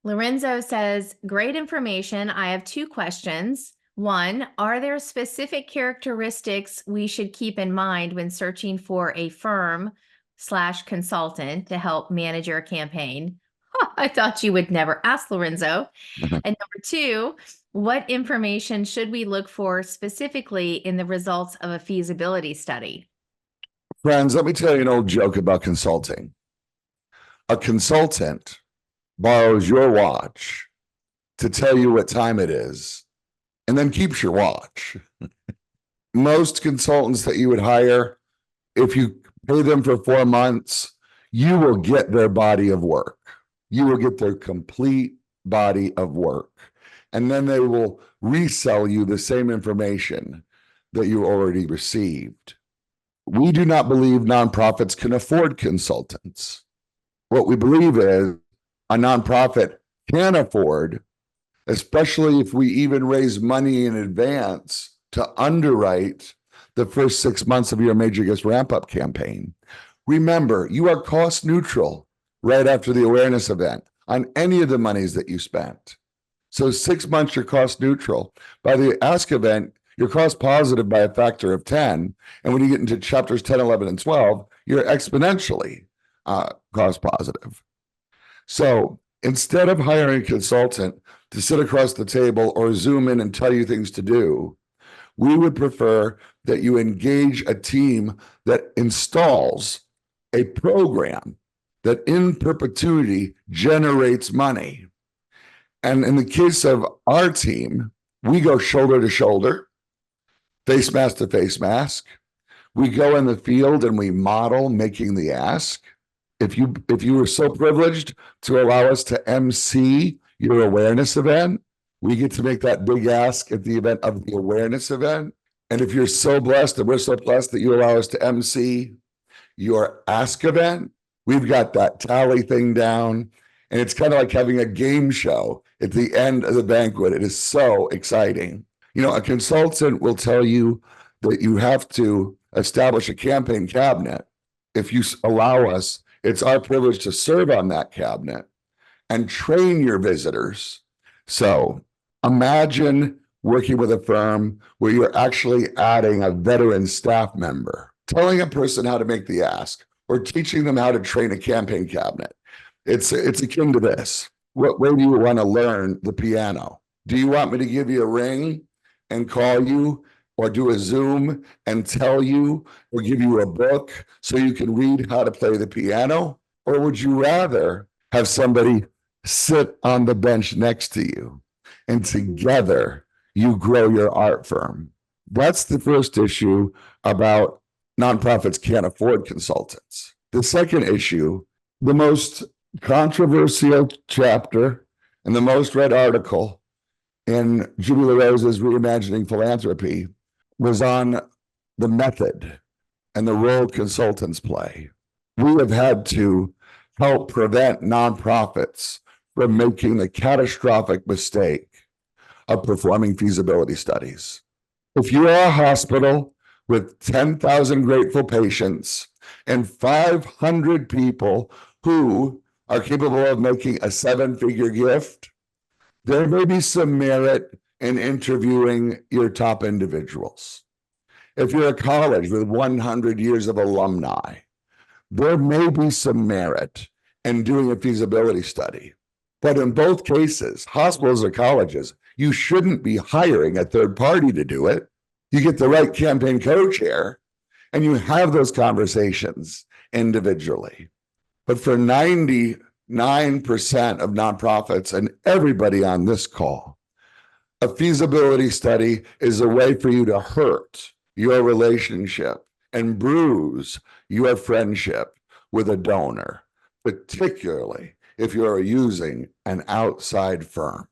Lorenzo says, great information. I have two questions. One, are there specific characteristics we should keep in mind when searching for a firm/consultant to help manage your campaign? I thought you would never ask, Lorenzo. And number two, what information should we look for specifically in the results of a feasibility study? Friends, let me tell you an old joke about consulting. A consultant borrows your watch to tell you what time it is and then keeps your watch. Most consultants that you would hire, if you pay them for 4 months, you will get their body of work. You will get their complete body of work. And then they will resell you the same information that you already received. We do not believe nonprofits can afford consultants. What we believe is a nonprofit can afford, especially if we even raise money in advance to underwrite the first 6 months of your Major Gifts ramp-up campaign. Remember, you are cost neutral right after the awareness event on any of the monies that you spent. So 6 months, you're cost neutral. By the ask event, you're cost positive by a factor of 10. And when you get into chapters 10, 11, and 12, you're exponentially cost positive. So instead of hiring a consultant to sit across the table or Zoom in and tell you things to do, we would prefer that you engage a team that installs a program that in perpetuity generates money. And in the case of our team, we go shoulder to shoulder, face mask to face mask. We go in the field and we model making the ask. If you were so privileged to allow us to MC your awareness event, we get to make that big ask at the event of the awareness event. And if you're so blessed, and we're so blessed that you allow us to MC your ask event, we've got that tally thing down. And it's kind of like having a game show at the end of the banquet. It is so exciting. You know, a consultant will tell you that you have to establish a campaign cabinet. If you allow us, it's our privilege to serve on that cabinet and train your visitors. So imagine working with a firm where you're actually adding a veteran staff member, telling a person how to make the ask, or teaching them how to train a campaign cabinet. It's akin to this. What way do you want to learn the piano? Do you want me to give you a ring and call you, or do a Zoom and tell you, or give you a book so you can read how to play the piano? Or would you rather have somebody sit on the bench next to you and together you grow your art firm? That's the first issue about nonprofits can't afford consultants. The second issue, the most controversial chapter and the most read article in Julie LaRosa's Reimagining Philanthropy, was on the method and the role consultants play. We have had to help prevent nonprofits from making the catastrophic mistake of performing feasibility studies. If you are a hospital with 10,000 grateful patients and 500 people who are capable of making a 7-figure gift, there may be some merit in interviewing your top individuals. If you're a college with 100 years of alumni, there may be some merit in doing a feasibility study. But in both cases, hospitals or colleges, you shouldn't be hiring a third party to do it. You get the right campaign co-chair and you have those conversations individually. But for 99% of nonprofits and everybody on this call, a feasibility study is a way for you to hurt your relationship and bruise your friendship with a donor, particularly if you're using an outside firm.